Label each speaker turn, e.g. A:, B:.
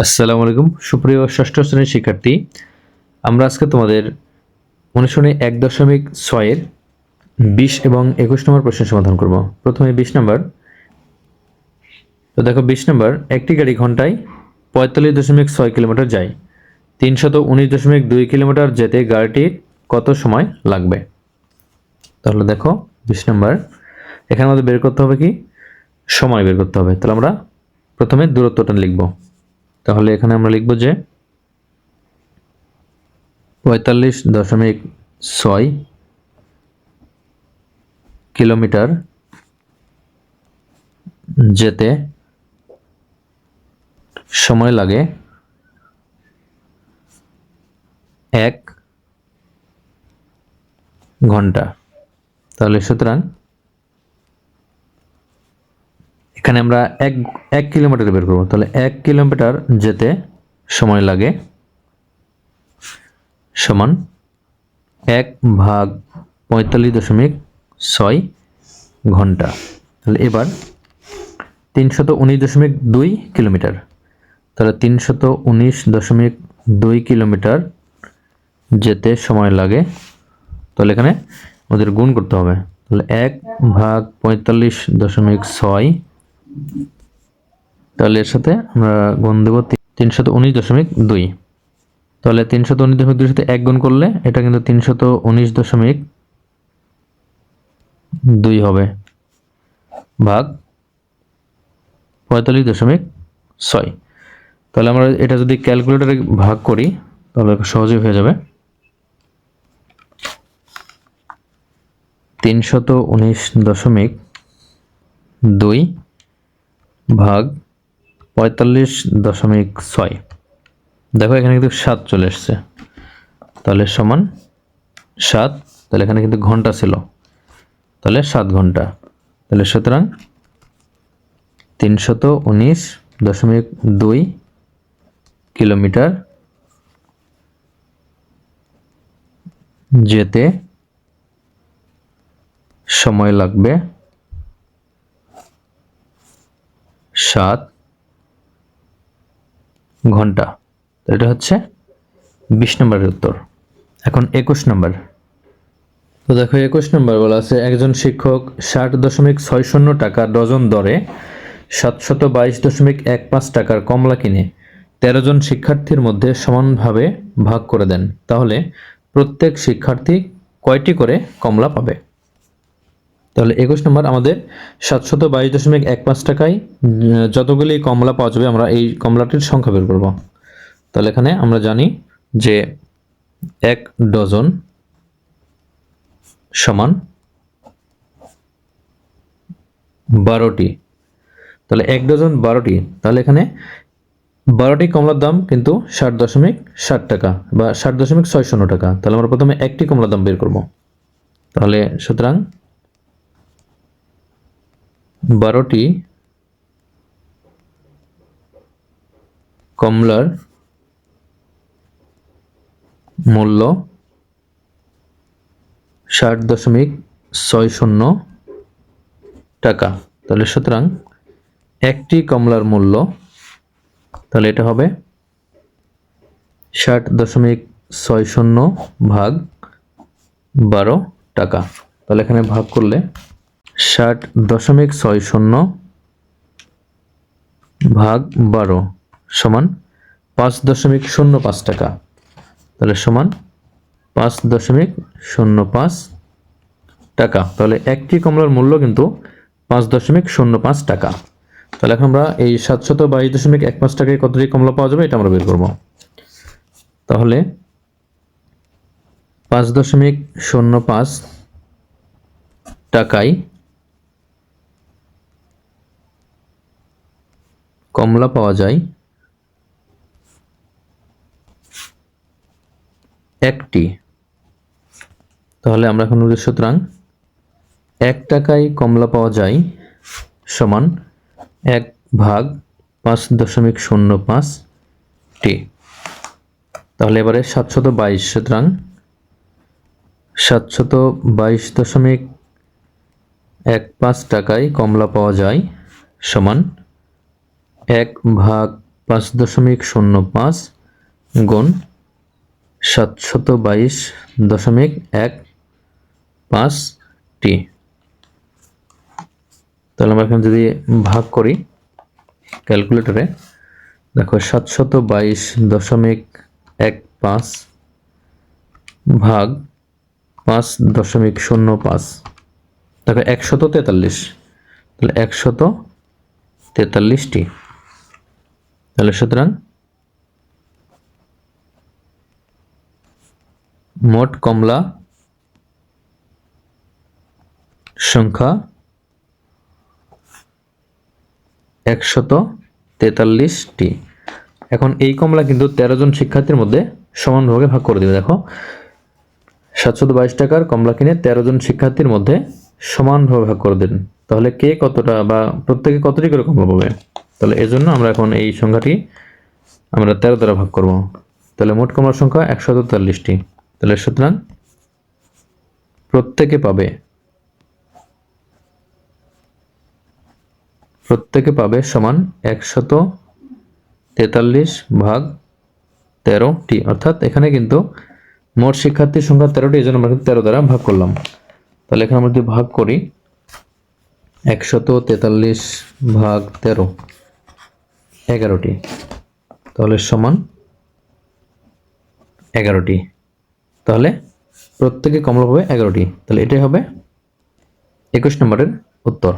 A: আসসালামু আলাইকুম সুপ্রিয় ষষ্ঠ শ্রেণীর শিক্ষার্থী। আমরা আজকে তোমাদের অনুশীলনী 1.6 20 এবং 21 নম্বর প্রশ্নের সমাধান করব। প্রথমে 20 নম্বর। তো দেখো 20 নম্বর, একটি গাড়ি ঘন্টায় 45.6 কিলোমিটার যায়, 319.2 কিলোমিটার যেতে গাড়িটির কত সময় লাগবে? তাহলে দেখো 20 নম্বর, এখানে আমাদের বের করতে হবে কি সময় বের করতে হবে। তাহলে আমরা প্রথমে দূরত্বটা লিখব। তাহলে এখানে আমরা লিখব যে 45.6 কিলোমিটার যেতে সময় লাগে 1 ঘন্টা। তাহলে সুতরাং এখানে আমরা এক কিলোমিটার বের করব। তাহলে 1 কিলোমিটার যেতে সময় লাগে সমান 1/45.6 ঘন্টা। তাহলে এবার 319.2 কিলোমিটার। তাহলে 319.2 কিলোমিটার যেতে সময় লাগে। তাহলে এখানে আমাদের গুণ করতে হবে। তাহলে 1/45.6, তাহলে এর সাথে আমরা গুণ দেব 319.2। তাহলে 319.2 সাথে 1 গুণ করলে এটা কিন্তু 319.2 হবে ভাগ 45.6। তাহলে আমরা এটা যদি ক্যালকুলেটরে ভাগ করি তাহলে সহজেই হয়ে যাবে। 319.2 ভাগ 45.6। দেখো এখানে কিন্তু 7 চলে এসছে, তাহলে সমান 7। তাহলে এখানে কিন্তু ঘন্টা ছিল, তাহলে 7 ঘন্টা। তাহলে সুতরাং 319.2 কিলোমিটার যেতে সময় লাগবে 7 ঘন্টা। এটা হচ্ছে 20 নম্বরের উত্তর। এখন 21 নম্বর। তো দেখো 21 নম্বর বলা আছে, একজন শিক্ষক 60.60 টাকা ডজন দরে 722.15 টাকার কমলা কিনে 13 জন শিক্ষার্থীর মধ্যে সমানভাবে ভাগ করে দেন। তাহলে প্রত্যেক শিক্ষার্থী কয়টি করে কমলা পাবে? তাহলে 21 নম্বর, আমাদের 722.15 টাকায় যতগুলি কমলা পাওয়া যাবে আমরা এই কমলাটির সংখ্যা বের করব। তাহলে এখানে আমরা জানি যে 1 ডজন সমান 12টি। তাহলে 1 ডজন 12টি। তাহলে এখানে 12টি কমলার দাম কিন্তু 60.60 টাকা বা 60.60 টাকা। তাহলে আমরা প্রথমে একটি কমলার দাম বের করব। তাহলে সুতরাং 12টি কমলার মূল্য 60.60 টাকা। তাহলে সুতরাং একটি কমলার মূল্য, তাহলে এটা হবে 60.60 ভাগ 12 টাকা। তাহলে এখানে ভাগ করলে 60.60 ভাগ 12 সমান 5.05 টাকা। তাহলে সমান 5.05 টাকা। তাহলে একটি কমলার মূল্য কিন্তু 5.05 টাকা। তাহলে এখন আমরা এই 722.15 টাকায় কতটি কমলা পাওয়া যাবে এটা আমরা বের করব। তাহলে 5.05 টাকায় কমলা পাওয়া যায় একটি। তাহলে আমরা এখন সুতরাং 1 টাকায় কমলা পাওয়া যায় সমান 1 ভাগ 5.05 টি। তাহলে এবারে 722, সুতরাং 722.15 টাকায় কমলা পাওয়া যায় সমান 1 ভাগ 5.05 গুণ 722.15টি। তাহলে আমরা এখানে যদি ভাগ করি ক্যালকুলেটরে, দেখো 722.15 ভাগ 5.05, দেখো 143, তাহলে 143টি। তাহলে সুতরাং মোট কমলা সংখ্যা 143টি। এখন এই কমলা কিন্তু 13 জন শিক্ষার্থীর মধ্যে সমানভাবে ভাগ করে দেবে। দেখো 722 টাকার কমলা কিনে 13 জন শিক্ষার্থীর মধ্যে সমানভাবে ভাগ করে দেন, তাহলে কে কতটা বা প্রত্যেকে কতটি করে কমলা পাবে। তাহলে এজন্য আমরা এখন এই সংখ্যাটি আমরা 13 দ্বারা ভাগ করব। তাহলে মোট কমলার সংখ্যা 143টি। তাহলে সুতরাং প্রত্যেকে পাবে সমান 143 ভাগ 13টি, অর্থাৎ এখানে কিন্তু মোট শিক্ষার্থীর সংখ্যা 13টি, এই জন্য আমরা 13 দ্বারা ভাগ করলাম। তাহলে এখানে আমরা যদি ভাগ করি 143 ভাগ 13 11টি, তাহলে সমান 11টি। তাহলে প্রত্যেকে কমলা পাবে 11টি। তাহলে এটাই হবে 21 নম্বরের উত্তর।